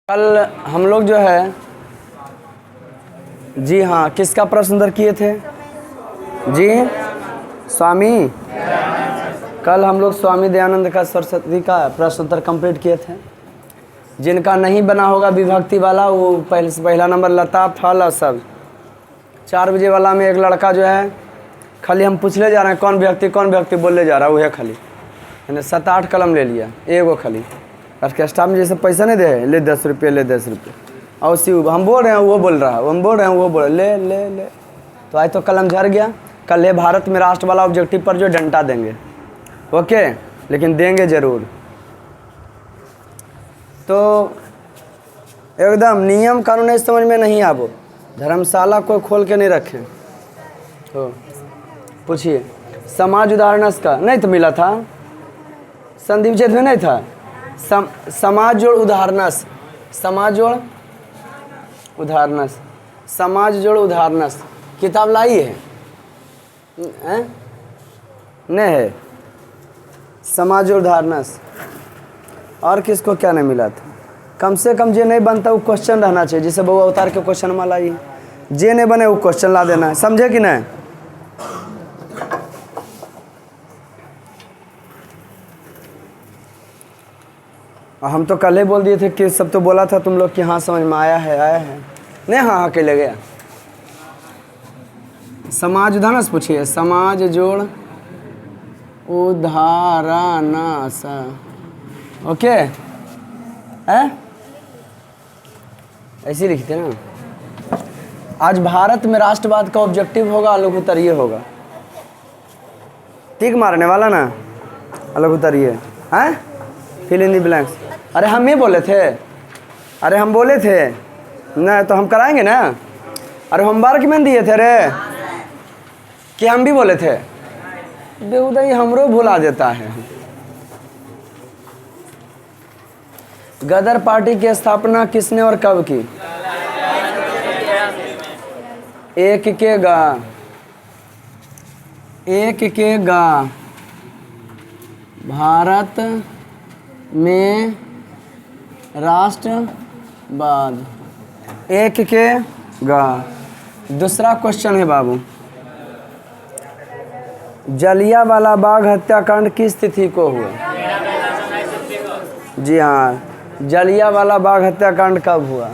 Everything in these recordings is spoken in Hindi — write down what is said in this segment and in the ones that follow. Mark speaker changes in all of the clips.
Speaker 1: कल हम लोग जो है जी हाँ किसका प्रश्न उत्तर किए थे जी स्वामी। कल हम लोग स्वामी दयानंद का सरस्वती का प्रश्न उत्तर कंप्लीट किए थे। जिनका नहीं बना होगा विभक्ति वाला वो पहला नंबर लता फल और सब। 4 बजे वाला में एक लड़का जो है खाली हम पूछले जा रहे हैं कौन व्यक्ति बोलने जा रहा है वह खाली मैंने 7-8 कलम ले लिया एगो खाली ऑर्केस्ट्रा में जैसे पैसा नहीं दे ले 10 रुपये ले 10 रुपये और उसी हम बोल रहे हैं वो बोल रहा है हम बोल रहे हैं वो बोल ले ले ले तो आज तो कलम झड़ गया। कल है भारत में राष्ट्र वाला ऑब्जेक्टिव पर जो डंडा देंगे ओके लेकिन देंगे ज़रूर। तो एकदम नियम कानून इस समझ में नहीं आबो धर्मशाला कोई खोल के नहीं रखे तो पूछिए समाज उदाहरणस का नहीं तो मिला था संदीप चेत में नहीं था समाज जोड़ उदाहरणस समाज जोड़ उदाहरणस किताब लाई है नहीं है समाज जोड़ उदाहरणस और किसको क्या नहीं मिला था। कम से कम जे नहीं बनता वो क्वेश्चन रहना चाहिए जिसे बउआ उतार के क्वेश्चन में लाई जे नहीं बने वो क्वेश्चन ला देना है समझे कि नहीं। हम तो कल ही बोल दिए थे कि सब तो बोला था तुम लोग कि हाँ समझ में आया है नहीं हाँ के ले गया। समाज उदाहरण पूछिए समाज जोड़ उदाहरणस ओके है ऐसे लिखते ना। आज भारत में राष्ट्रवाद का ऑब्जेक्टिव होगा लघुत्तरीय होगा टिक मारने वाला ना लघुत्तरीय हैं फिल इन द ब्लैंक्स। अरे हम ही बोले थे हम बोले थे ना तो हम कराएंगे ना। अरे होमवर्क में दिए थे रे कि हम भी बोले थे बेहुदा हमरो भुला देता है। गदर पार्टी की स्थापना किसने और कब की। एक के गा भारत में राष्ट्रवाद एक के गा। दूसरा क्वेश्चन है बाबू जलियांवाला बाग हत्याकांड किस तिथि को हुआ। जी हाँ जलियांवाला बाग हत्याकांड कब हुआ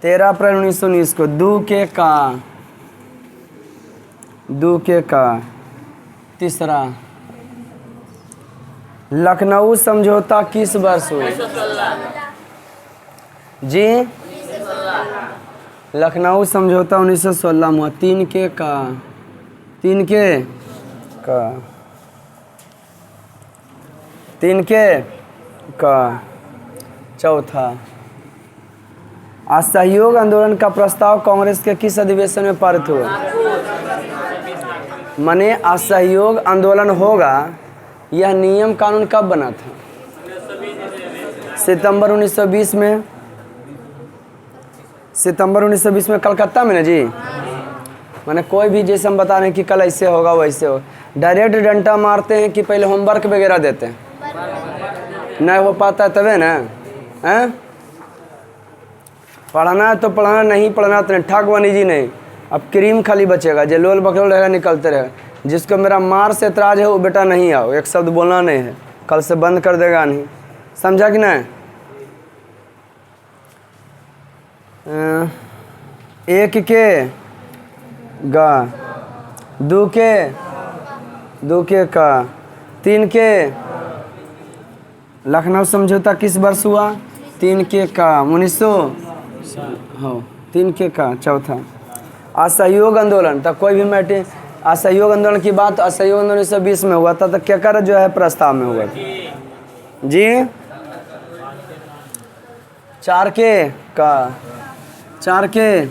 Speaker 1: 13 अप्रैल 1919 को। दू के का। तीसरा लखनऊ समझौता किस वर्ष हुआ जी। लखनऊ समझौता 1916 में हुआ। 3 के का। चौथा असहयोग आंदोलन का प्रस्ताव कांग्रेस के किस अधिवेशन में पारित हुआ। माने असहयोग आंदोलन होगा यह नियम कानून कब बना था सितंबर 1920 में। सितंबर 1920 में कलकत्ता में ना जी। माने कोई भी जैसे हम बता रहे हैं कि कल ऐसे होगा वैसे होगा डायरेक्ट डंडा मारते हैं कि पहले होमवर्क वगैरह देते हैं नहीं हो पाता तबे ना हैं। पढ़ना है तो पढ़ना नहीं पढ़ना तो नहीं ठाक बनी जी नहीं। अब क्रीम खाली बचेगा जो लोल बकलोल रहेगा निकलते रहेगा। जिसको मेरा मार से एतराज है वो बेटा नहीं आओ एक शब्द बोलना नहीं है कल से बंद कर देगा नहीं समझा कि नहीं। एक के गा दू के का। 3 के लखनऊ समझौता किस वर्ष हुआ 3 के का 1900 हो 3 के का। चौथा असहयोग आंदोलन तब कोई भी मैटे असहयोग आंदोलन की बात असहयोग आंदोलन 1920 में हुआ था तो क्या कर जो है प्रस्ताव में हुआ था जी। 4 के का। 4 के।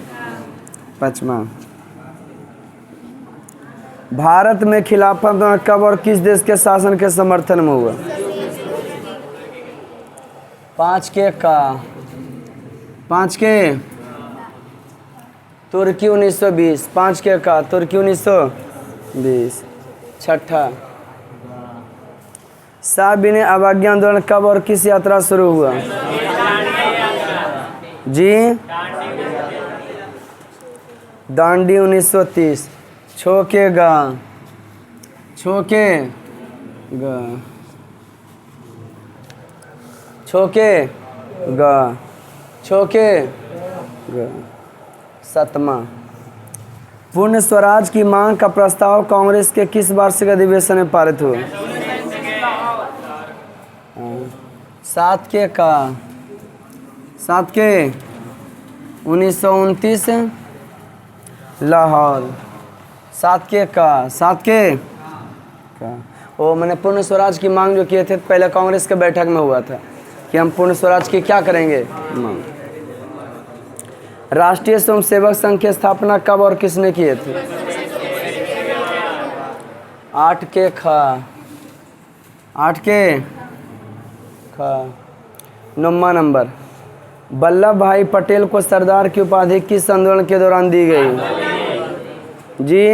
Speaker 1: 5वां भारत में खिलाफत कब और किस देश के शासन के समर्थन में हुआ। 5 के का। 5 के तुर्की 1920। 5 के का तुर्की 1920। 6ठा साहब बिन अवज्ञा आंदोलन कब और किस यात्रा शुरू हुआ। जी दांडी 1930। छोकेगा, छोकेगा, छोकेगा, छोकेगा। 7वां, पूर्ण स्वराज की मांग का प्रस्ताव कांग्रेस के किस वार्षिक अधिवेशन में पारित हुआ? 7 के 1929 लाहौर। 7 के वो मैंने पूर्ण स्वराज की मांग जो किए थे पहले कांग्रेस के बैठक में हुआ था कि हम पूर्ण स्वराज की क्या करेंगे मांग। राष्ट्रीय स्वयंसेवक संघ की स्थापना कब और किसने किए थे? 8 के 9वां नंबर, वल्लभ भाई पटेल को सरदार की उपाधि किस आंदोलन के दौरान दी गई? जी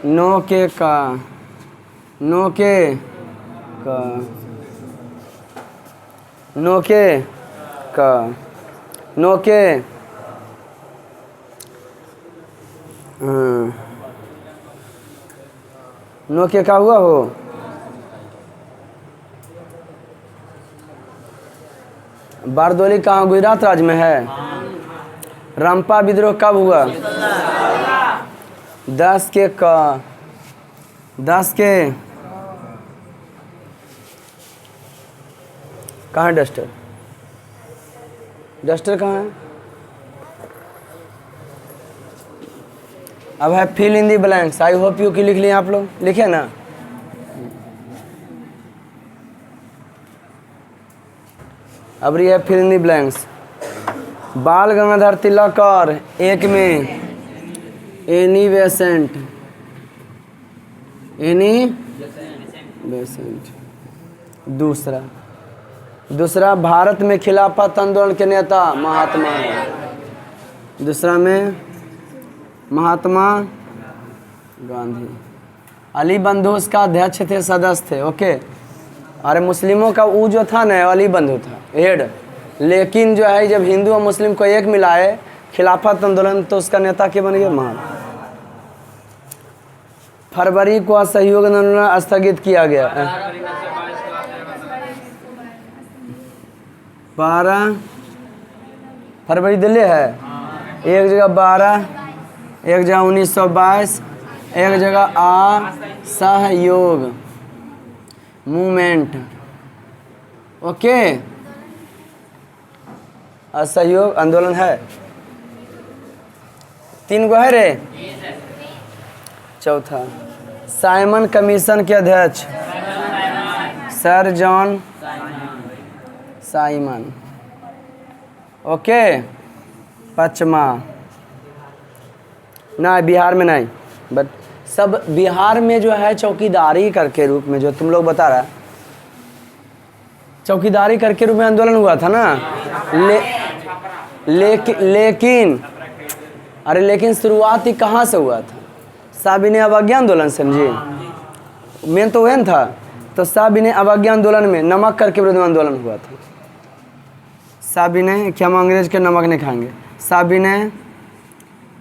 Speaker 1: 9 के 9 के का हुआ हो? बारदोली कहाँ गुजरात राज्य में है? रंपा विद्रोह कब हुआ? 10 के कहाँ डस्टर? डस्टर कहाँ है? अब है fill in the blanks. I hope you की लिख लिए आप लोग, लिखे ना? अब रही है फिल इन दी ब्लैंक्स। बाल गंगाधर तिलक और 1 में एनी बेसेंट। दूसरा भारत में खिलाफत आंदोलन के नेता महात्मा। दूसरा में महात्मा गांधी। अली बंधु उसका अध्यक्ष थे, सदस्य थे। ओके, अरे मुस्लिमों का वो जो था ना अली बंधु था हेड, लेकिन जो है जब हिंदू और मुस्लिम को एक मिलाए खिलाफत आंदोलन तो उसका नेता क्या बन गया? महात्मा। फरवरी को असहयोग आंदोलन स्थगित किया गया। 12 फरवरी दिल्ली है, एक जगह 12, एक जगह 1922, एक जगह असहयोग मूवमेंट। ओके, असहयोग आंदोलन है। 3 गो है रे। चौथा, साइमन कमीशन के अध्यक्ष सर जॉन साइमन। ओके, 5वां, ना बिहार में नहीं, बट सब बिहार में जो है चौकीदारी करके रूप में जो तुम लोग बता रहा है, चौकीदारी करके रूप में आंदोलन हुआ था ना। लेकिन शुरुआत ही कहाँ से हुआ था? साबिने अवज्ञा आंदोलन, समझिए मेन तो वह था। तो साबिने अवज्ञा आंदोलन में नमक करके विरोध में आंदोलन हुआ था। साबिने, क्या हम अंग्रेज के नमक नहीं खाएंगे? साबिने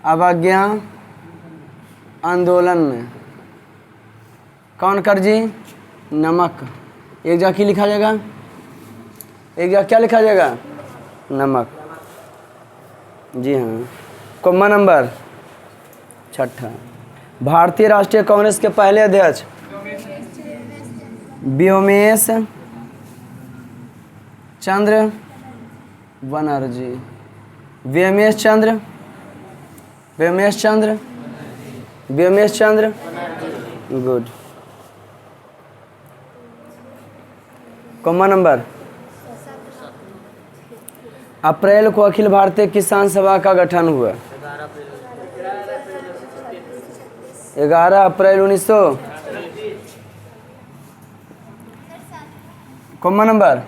Speaker 1: अवज्ञा आंदोलन में कौन कर जी? नमक। एक जगह की लिखा जाएगा, एक जगह क्या लिखा जाएगा? नमक। जी हाँ। कॉमा नंबर 6, भारतीय राष्ट्रीय कांग्रेस के पहले अध्यक्ष व्योमेश चंद्र बनर्जी। व्योमेश चंद्र गुड। कॉमा नंबर, अप्रैल को अखिल भारतीय किसान सभा का गठन हुआ। 11 अप्रैल 1900। कॉमा नंबर,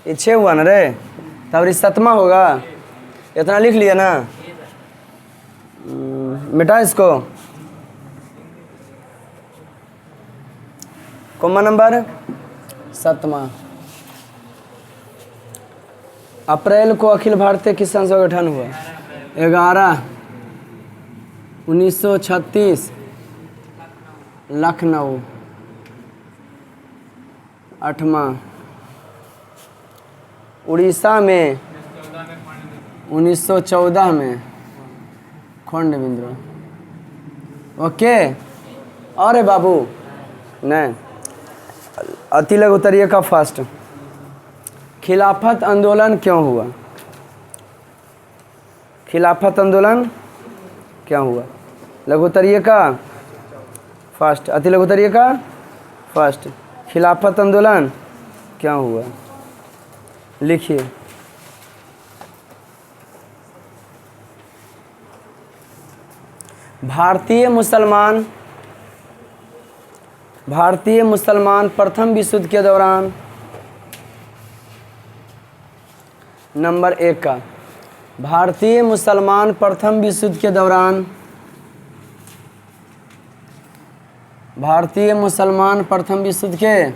Speaker 1: ये 6 हुआ ना रे, तब 7वां होगा। इतना लिख लिया ना, मिटा इसको। Comma number 7वां। अप्रैल को अखिल भारतीय किसान सभा गठन हुआ? 11/1936 लखनऊ। 8वां उड़ीसा में 1914 में खोंड विद्रोह। ओके। अरे बाबू नहीं, अति लघु उत्तरीय का फर्स्ट। खिलाफत आंदोलन क्यों हुआ? खिलाफत आंदोलन क्यों हुआ? लघु उत्तरीय का फर्स्ट, अति लघु उत्तरीय का फर्स्ट। खिलाफत आंदोलन क्यों हुआ? लिखिए। भारतीय मुसलमान प्रथम विश्व युद्ध के दौरान नंबर 1 का, भारतीय मुसलमान प्रथम विश्व युद्ध के दौरान, भारतीय मुसलमान प्रथम विश्व युद्ध के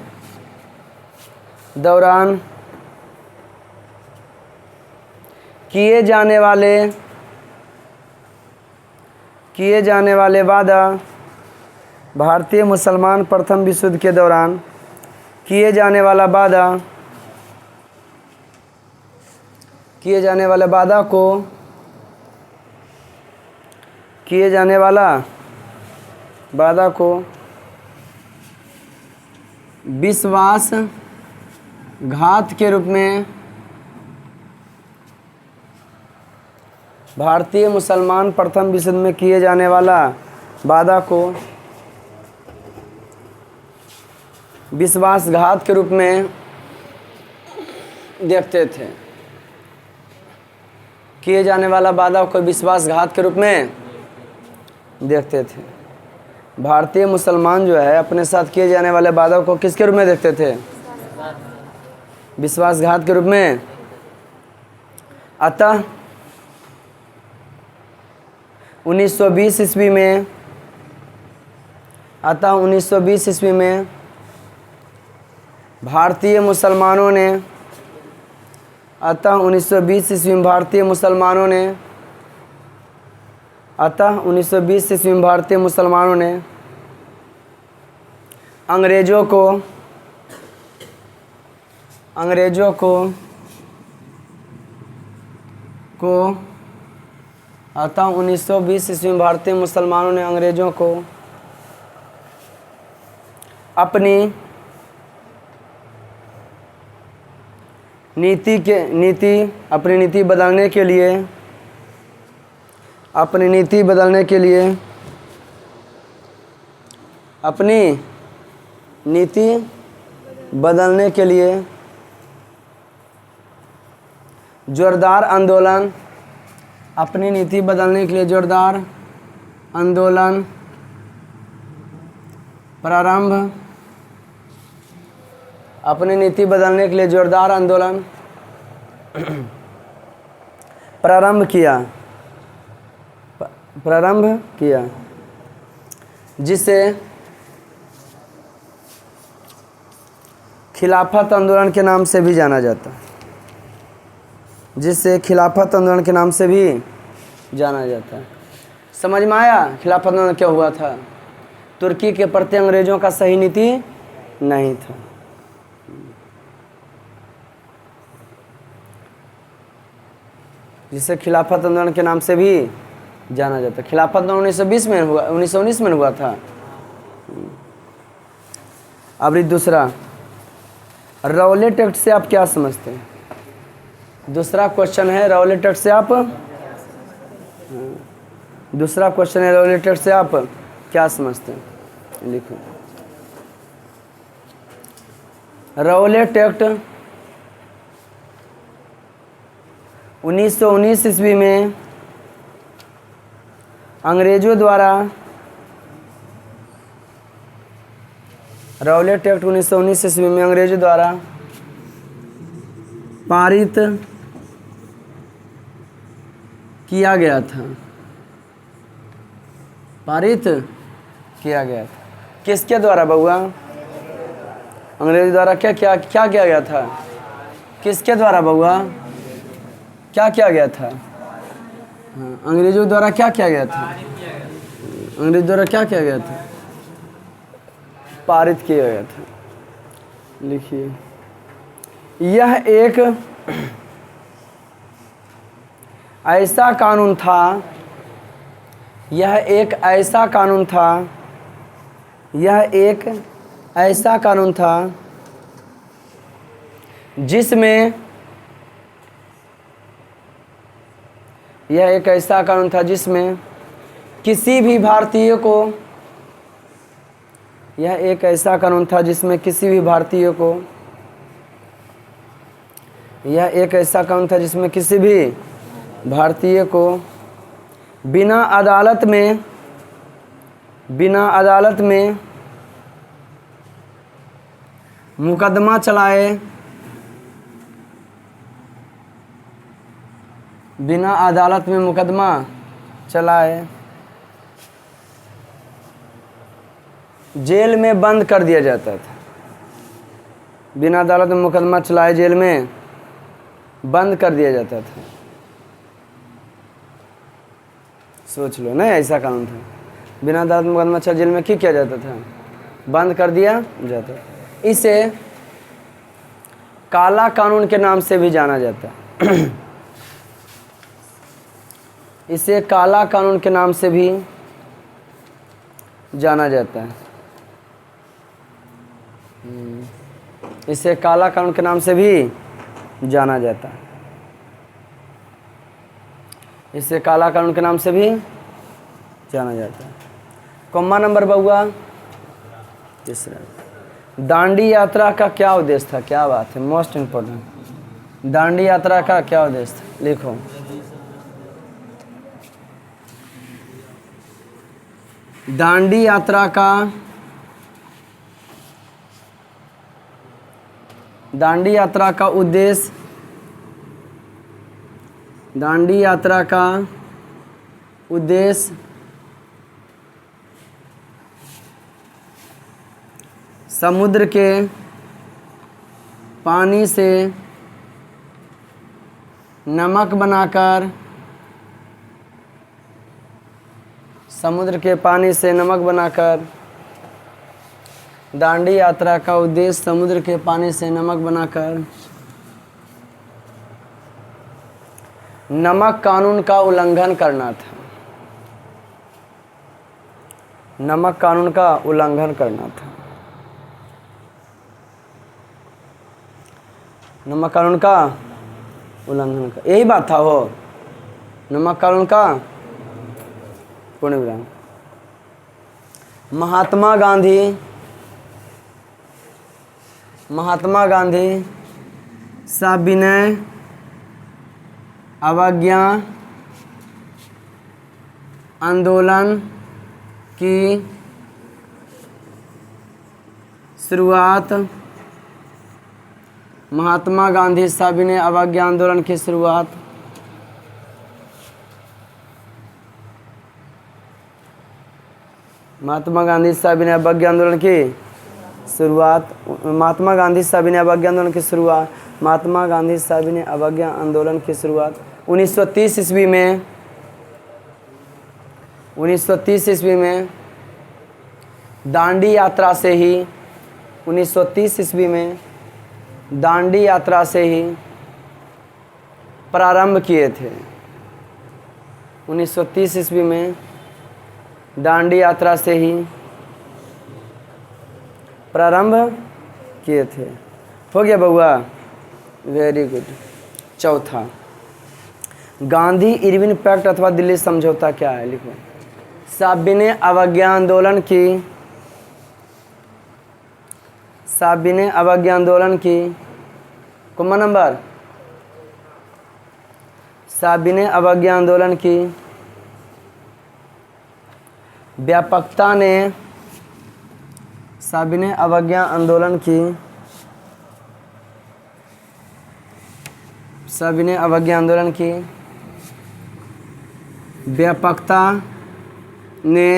Speaker 1: दौरान किए जाने वाले वादा, भारतीय मुसलमान प्रथम विश्व युद्ध के दौरान किए जाने वाला वादा, किए जाने वाले वादा को, किए जाने वाला वादा को विश्वासघात के रूप में, भारतीय मुसलमान प्रथम विश्व युद्ध में किए जाने वाला वादा को विश्वासघात के रूप में देखते थे। किए जाने वाला वादा को विश्वासघात के रूप में देखते थे। भारतीय मुसलमान जो है अपने साथ किए जाने वाले वादा को किसके रूप में देखते थे? विश्वासघात के रूप में। अतः 1920 ईस्वी में, भारतीय मुसलमानों ने, 1920 ईस्वी में भारतीय मुसलमानों ने अंग्रेजों को 1920 ईस्वी में भारतीय मुसलमानों ने अंग्रेजों को अपनी नीति बदलने के लिए जोरदार आंदोलन, अपनी नीति बदलने के लिए जोरदार आंदोलन प्रारंभ, अपनी नीति बदलने के लिए जोरदार आंदोलन प्रारंभ किया, जिसे खिलाफत आंदोलन के नाम से भी जाना जाता है, समझ में आया? खिलाफत आंदोलन क्या हुआ था? तुर्की के प्रति अंग्रेजों का सही नीति नहीं था। जिसे खिलाफत आंदोलन के नाम से भी जाना जाता है। खिलाफत आंदोलन 1919 में हुआ था। अब दूसरा, रौलेट एक्ट से आप क्या समझते हैं? दूसरा क्वेश्चन है रौलेट एक्ट से आप क्या समझते हैं? लिखो। रौलेट एक्ट 1919 ईस्वी में अंग्रेजों द्वारा, रौलेट एक्ट 1919 ईस्वी में अंग्रेजों द्वारा पारित किया गया था। किसके द्वारा बउआ? अंग्रेज द्वारा। क्या किया गया था? किसके द्वारा बउआ? क्या किया गया था? हाँ, अंग्रेजों द्वारा क्या किया गया था? अंग्रेज द्वारा क्या किया गया था? पारित किया गया था। लिखिए, यह एक ऐसा कानून था, यह एक ऐसा कानून था, यह एक ऐसा कानून था जिसमें, यह एक ऐसा कानून था जिसमें किसी भी भारतीय को, यह एक ऐसा कानून था जिसमें किसी भी भारतीय को, यह एक ऐसा कानून था जिसमें किसी भी भारतीय को बिना अदालत में, बिना अदालत में मुकदमा चलाए, बिना अदालत में मुकदमा चलाए जेल में बंद कर दिया जाता था। बिना अदालत में मुकदमा चलाए जेल में बंद कर दिया जाता था। सोच लो ना, ऐसा कानून था। बिना अदालत में मुकदमा चलाए जेल में क्या किया जाता था? बंद कर दिया जाता था। इसे काला कानून के नाम से भी जाना जाता है। इसे काला कानून के नाम से भी जाना जाता है। इसे काला कानून के नाम से भी जाना जाता है। इसे काला कानून के नाम से भी जाना जाता है। कौमा नंबर बउआ तीसरा, दांडी यात्रा का क्या उद्देश्य था? क्या बात है, मोस्ट इम्पोर्टेंट। दांडी यात्रा का क्या उद्देश्य था? लिखो। दांडी यात्रा का, दांडी यात्रा का उद्देश्य, दांडी यात्रा का उद्देश्य समुद्र के पानी से नमक बनाकर, समुद्र के पानी से नमक बनाकर, दांडी यात्रा का उद्देश्य समुद्र के पानी से नमक बनाकर नमक कानून का उल्लंघन करना था। नमक कानून का उल्लंघन करना था। नमक कानून का उल्लंघन कर, यही बात था हो। नमक कानून का पूर्ण विराम। महात्मा गांधी, महात्मा गांधी सविनय अवज्ञा आंदोलन की शुरुआत, महात्मा गांधी सविनय अवज्ञा आंदोलन की शुरुआत महात्मा गांधी सविनय अवज्ञा आंदोलन की शुरुआत, महात्मा गांधी सविनय अवज्ञा आंदोलन की शुरुआत, महात्मा गांधी सविनय अवज्ञा आंदोलन की शुरुआत 1930 ईस्वी में, 1930 ईस्वी में दांडी यात्रा से ही, 1930 ईस्वी में दांडी यात्रा से ही प्रारंभ किए थे। 1930 ईस्वी में दांडी यात्रा से ही प्रारंभ किए थे। हो गया बउआ, वेरी गुड। चौथा, गांधी इरविन पैक्ट अथवा दिल्ली समझौता क्या है? लिखो। सविनय अवज्ञा आंदोलन की, सविनय अवज्ञा आंदोलन की कौन नंबर? सविनय अवज्ञा आंदोलन की व्यापकता ने, सविनय अवज्ञा आंदोलन की, सविनय अवज्ञा आंदोलन की व्यापकता ने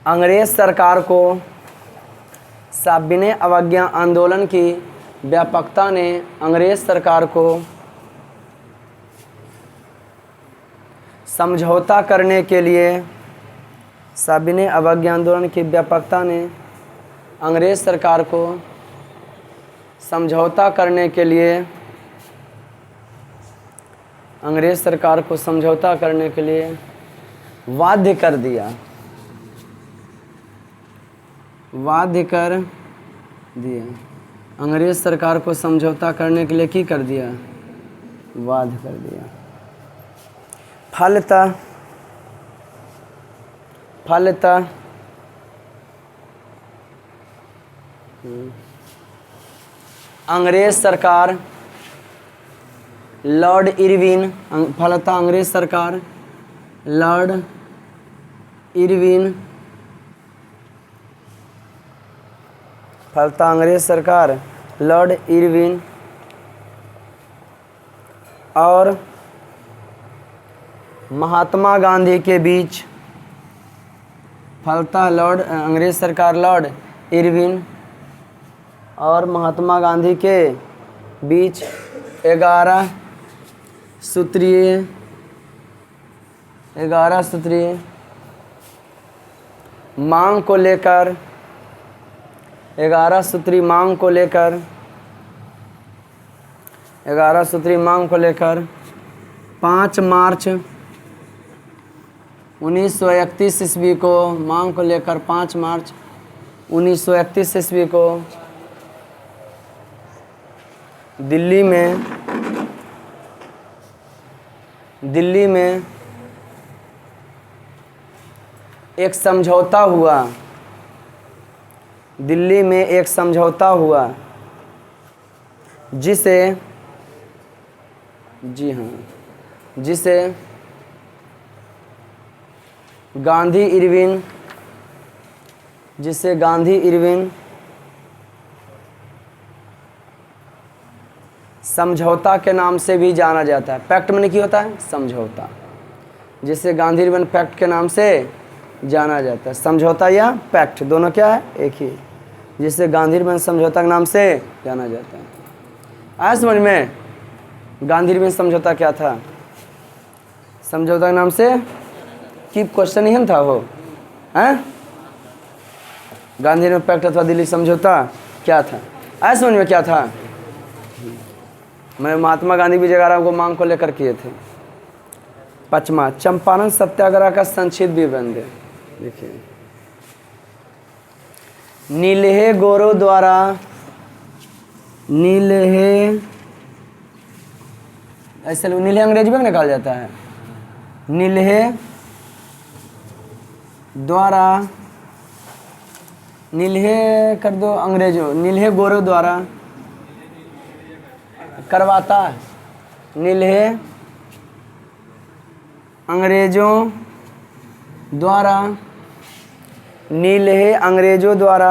Speaker 1: अंग्रेज सरकार को, सविनय अवज्ञा आंदोलन की व्यापकता ने अंग्रेज सरकार को समझौता करने के लिए सविनय अवज्ञा आंदोलन की व्यापकता ने अंग्रेज़ सरकार को समझौता करने के लिए अंग्रेज़ सरकार को समझौता करने के लिए बाध्य कर दिया, बाध्य कर दिया। अंग्रेज़ सरकार को समझौता करने के लिए की कर दिया, बाध्य कर दिया। फलतः अंग्रेज़ सरकार लॉर्ड इरविन, फलतः अंग्रेज़ सरकार लॉर्ड इरविन, फलतः अंग्रेज़ सरकार लॉर्ड इरविन और महात्मा गांधी के बीच, फलतः अंग्रेज़ सरकार लॉर्ड इरविन और महात्मा गांधी के बीच 11 सूत्रीय मांग को लेकर 11 सूत्री मांग को लेकर 5 मार्च 1931 ईस्वी को मांग को लेकर 5 मार्च 1931 ईस्वी को दिल्ली में एक समझौता हुआ, दिल्ली में एक समझौता हुआ जिसे गांधी इरविन समझौता के नाम से भी जाना जाता है। पैक्ट में क्या होता है? समझौता, जिसे गांधी इरविन पैक्ट के नाम से जाना जाता है। समझौता या पैक्ट दोनों क्या है? एक ही, जिसे गांधी इरविन समझौता के नाम से जाना जाता है। आया समझ में? गांधी इरविन समझौता क्या था? समझौता के नाम से की क्वेश्चन ही था वो, हैं? गांधी इरविन पैक्ट अथवा दिल्ली समझौता क्या था? आया समझ में क्या था? मैं महात्मा गांधी भी 11 को मांग को लेकर किए थे। 5वां चंपारण सत्याग्रह का संक्षिप्त विवरण दे। देखिए, नीलहे गोरो द्वारा नीलहे अंग्रेजी में निकाला जाता है। नीलहे द्वारा, नीलहे कर दो अंग्रेजों, नीलहे गोरो द्वारा करवाता है। नीलहे अंग्रेजों द्वारा नीलहे अंग्रेजों द्वारा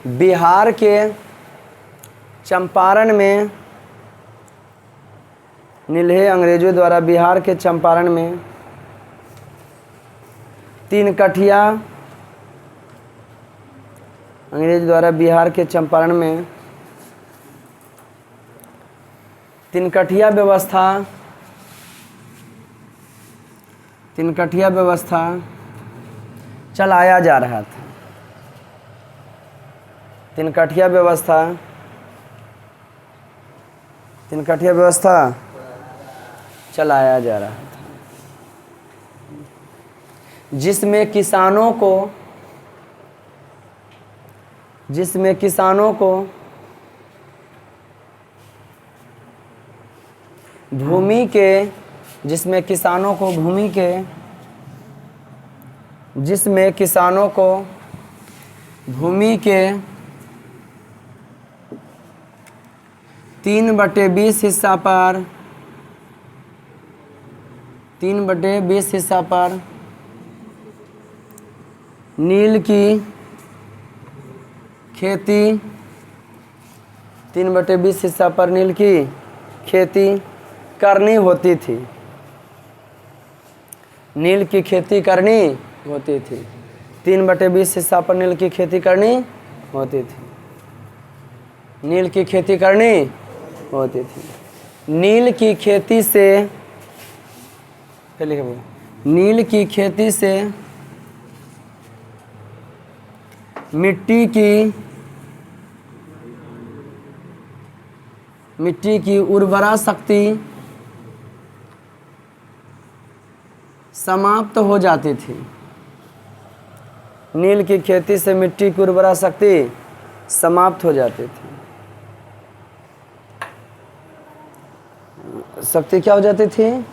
Speaker 1: बिहार के चंपारण में, नीलहे अंग्रेजों द्वारा बिहार के चंपारण में 3 कठिया, अंग्रेज द्वारा बिहार के चंपारण में 3 कठिया व्यवस्था चलाया जा रहा था। 3 कठिया व्यवस्था चलाया जा रहा था, जिसमें किसानों को भूमि के 3/20 हिस्सा पर नील की खेती 3/20 हिस्सा पर नील की खेती करनी होती थी। नील की खेती करनी होती थी। 3/20 हिस्सा पर नील की खेती करनी होती थी। नील की खेती करनी होती थी। नील की खेती से, क्या लिखे वो, नील की खेती से मिट्टी की उर्वरा शक्ति समाप्त हो जाती थी। नील की खेती से मिट्टी की उर्वरा शक्ति समाप्त हो जाती थी। शक्ति क्या हो जाती थी?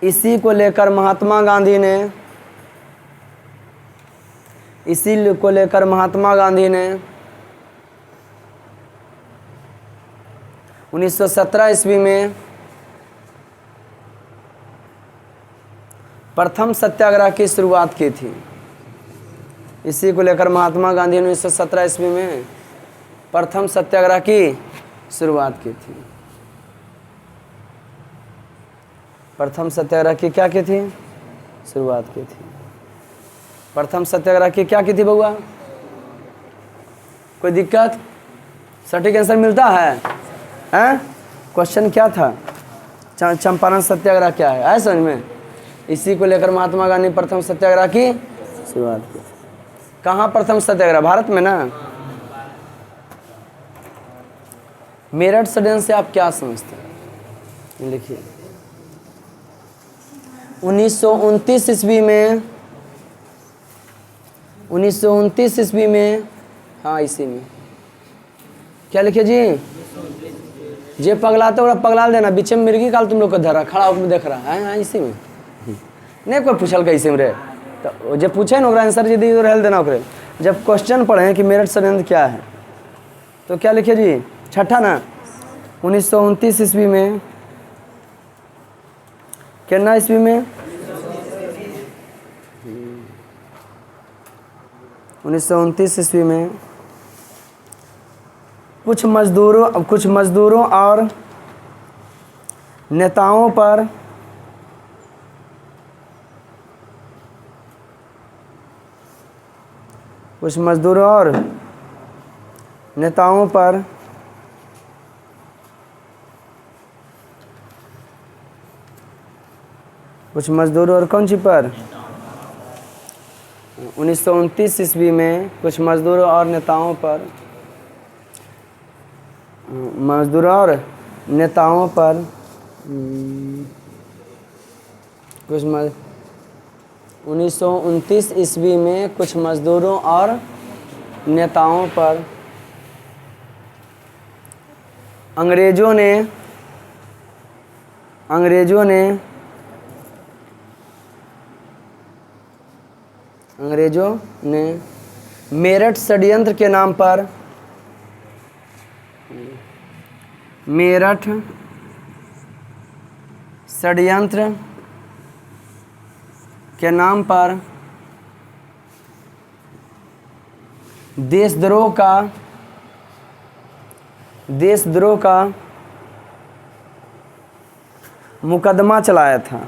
Speaker 1: इसी को लेकर महात्मा गांधी ने 1917 ईस्वी में प्रथम सत्याग्रह की शुरुआत की थी। इसी को लेकर महात्मा गांधी ने 1917 ईस्वी में प्रथम सत्याग्रह की शुरुआत की थी। प्रथम सत्याग्रह की क्या की थी? शुरुआत की थी। प्रथम सत्याग्रह की क्या की थी बउआ? कोई दिक्कत? सटीक आंसर मिलता है? हैं? क्वेश्चन क्या था? चंपारण सत्याग्रह क्या है? आए समझ में? इसी को लेकर महात्मा गांधी प्रथम सत्याग्रह की शुरुआत की। कहाँ प्रथम सत्याग्रह? भारत में ना। मेरठ षड्यंत्र से आप क्या समझते हैं? लिखिए। 1929 ईस्वी में, हाँ इसी में क्या लिखे जी? जे पगलाते हो पगला देना, बीच में मिर्गी काल तुम लोग को धरा खड़ा होकर देख रहा है। हाँ इसी में नहीं कोई पूछल कैसे में रे, तो जब पूछे ना आंसर जी दी रहल देना ओकरे। जब क्वेश्चन पढ़े कि मेरठ षड्यंत्र क्या है तो क्या लिखे जी? छठा ना। 1929 ईस्वी में, कितना ईस्वी में? 1929 ईस्वी में कुछ मजदूरों और नेताओं पर कुछ मजदूरों और कौन सी पर? 1929 ईस्वी में कुछ मजदूरों और नेताओं पर 1929 ईस्वी में कुछ मजदूरों और नेताओं पर अंग्रेजों ने मेरठ षड्यंत्र के नाम पर देशद्रोह का मुकदमा चलाया था।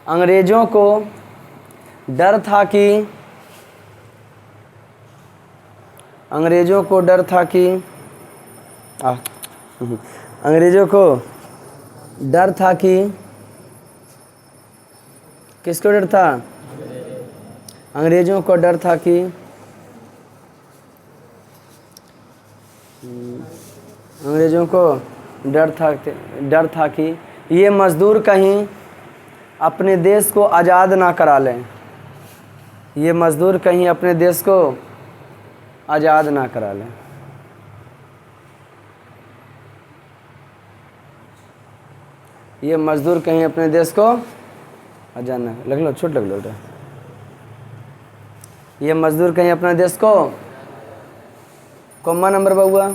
Speaker 1: अंग्रेजों को डर था कि किसको डर था? अंग्रेजों को डर था कि ये मजदूर कहीं अपने देश को आज़ाद ना करा लें। ये मजदूर कहीं अपने देश को आज़ाद ना करा लें। ये मजदूर कहीं अपने देश को आज़ाद ना लग लो छोट लग लो। ये मजदूर कहीं अपने देश को, कौन नंबर बउआ?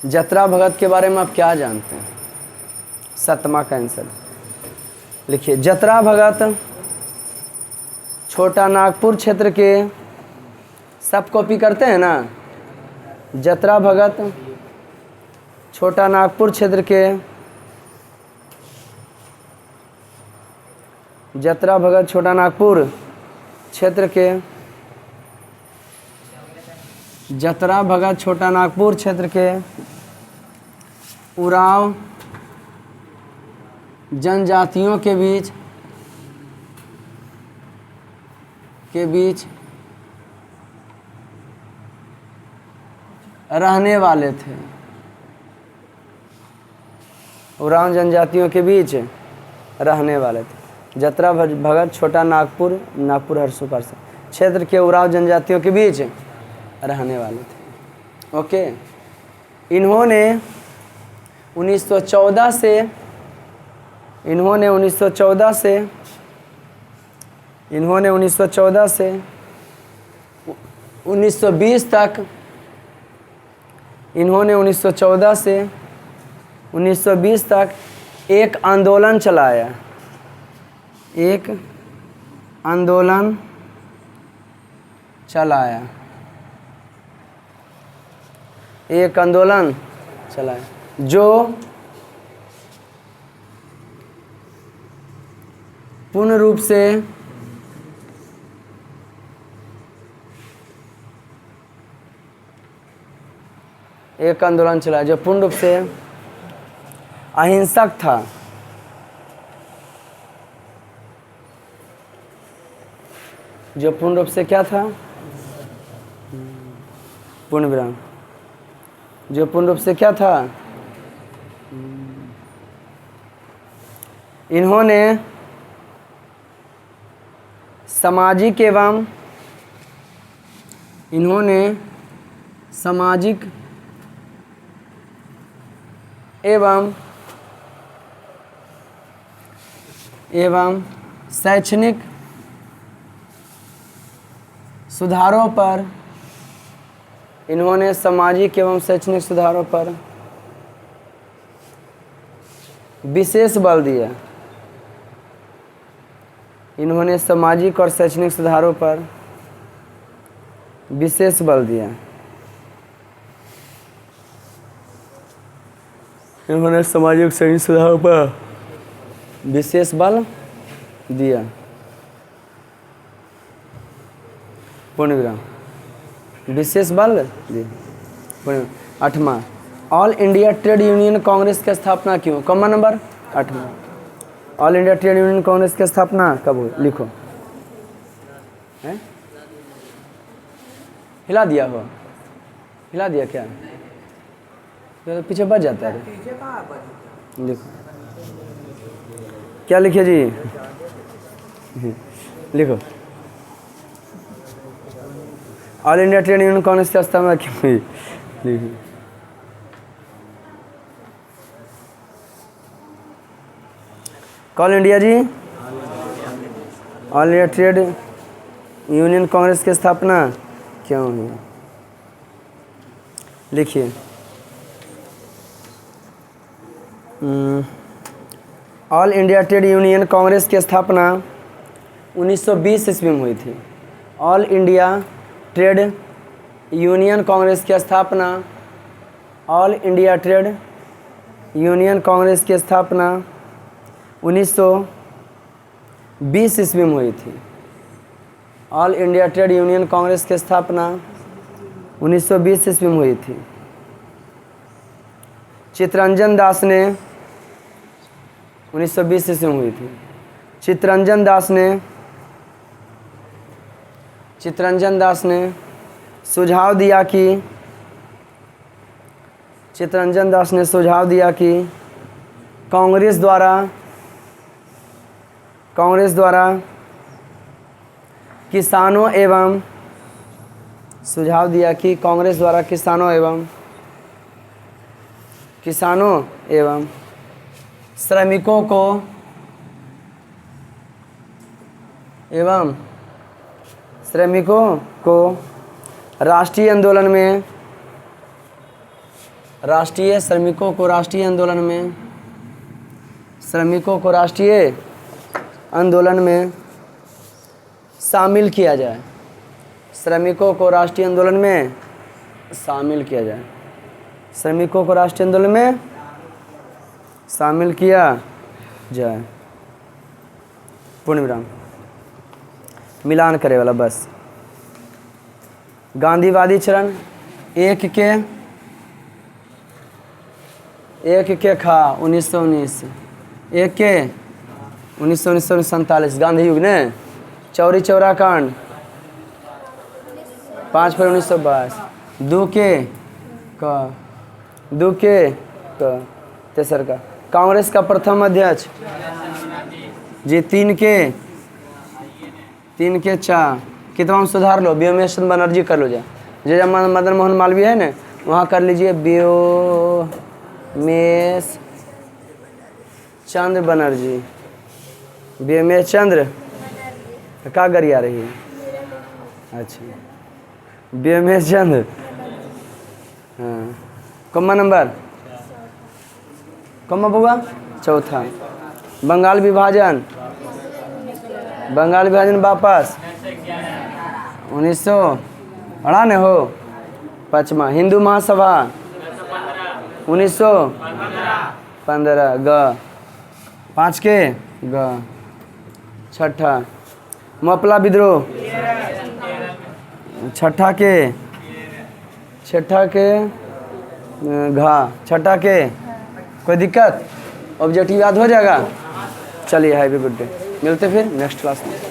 Speaker 1: जतरा भगत के बारे में आप क्या जानते हैं? 7वां का आंसर लिखिए। जतरा भगत छोटा नागपुर क्षेत्र के, सब कॉपी करते हैं ना? जतरा भगत छोटा नागपुर क्षेत्र के जतरा भगत छोटा नागपुर क्षेत्र के जतरा भगत छोटा नागपुर क्षेत्र के उरांव जनजातियों के बीच रहने वाले थे। उरांव जनजातियों के बीच रहने वाले थे। जतरा भगत छोटा नागपुर हरसुपार से क्षेत्र के उरांव जनजातियों के बीच रहने वाले थे। ओके, इन्होंने 1914 से 1920 तक 1920 तक एक आंदोलन चलाया। जो पूर्ण रूप से अहिंसक था। जो पूर्ण रूप से क्या था? पूर्ण विराम। जो पूर्ण रूप से क्या था? इन्होंने सामाजिक एवं शैक्षणिक सुधारों पर विशेष बल दिया। इन्होंने सामाजिक और शैक्षणिक सुधारों पर विशेष बल दिया। इन्होंने सामाजिक और शैक्षणिक सुधारों पर विशेष बल दिया। पूर्ण विराम। विशेष बल दिया। 8वां, All India Trade Union Congress की स्थापना क्यों? कॉमन नंबर 8वां, All India Trade Union Congress की स्थापना कब हुई? लिखो। है? हिला दिया क्या? तो पीछे बच जाता है। लिखो, क्या लिखे जी? लिखो, All India Trade Union Congress की स्थापना क्यों हुई? लिखो। ऑल इंडिया जी, All India Trade Union Congress की स्थापना क्यों हुई? लिखिए। All India Trade Union Congress की स्थापना 1920 ईस्वी में हुई थी। All India Trade Union Congress की स्थापना All India Trade Union Congress की स्थापना 1920 ईस्वी में हुई थी। All India Trade Union Congress की स्थापना 1920 ईस्वी में हुई थी। चित्तरंजन दास ने 1920 ईस्वी में हुई थी। चित्तरंजन दास ने सुझाव दिया कि कांग्रेस द्वारा किसानों एवं श्रमिकों को राष्ट्रीय आंदोलन में शामिल किया जाए। श्रमिकों को राष्ट्रीय आंदोलन में शामिल किया जाए। पूर्ण विराम। मिलान करे वाला बस। गांधीवादी चरण एक के खा 1919, एक के 1947 गांधी युग ने। चौरी चौरा कांड 5 फरवरी 1922। दो के तेसर का कांग्रेस का प्रथम अध्यक्ष जी। तीन के चार कितना में सुधार लो, व्योमेश चंद्र बनर्जी कर लो जा। जो मदन मोहन मालवीय है ना, वहाँ कर लीजिए व्योमेश चंद्र बनर्जी। व्योमेश चंद्र का गरिया रही है। अच्छा, व्योमेश चंद्र। हाँ, कम्मा नंबर कम्मा बउआ चौथा। बंगाल विभाजन वापस 1998 हो। पचमा हिंदू महासभा 1915 ग 5 के ग। छठा मपला विद्रोह छठा के घा। छठा के कोई दिक्कत? ऑब्जेक्टिव याद हो जाएगा। चलिए हैप्पी गुड डे। मिलते फिर नेक्स्ट क्लास में।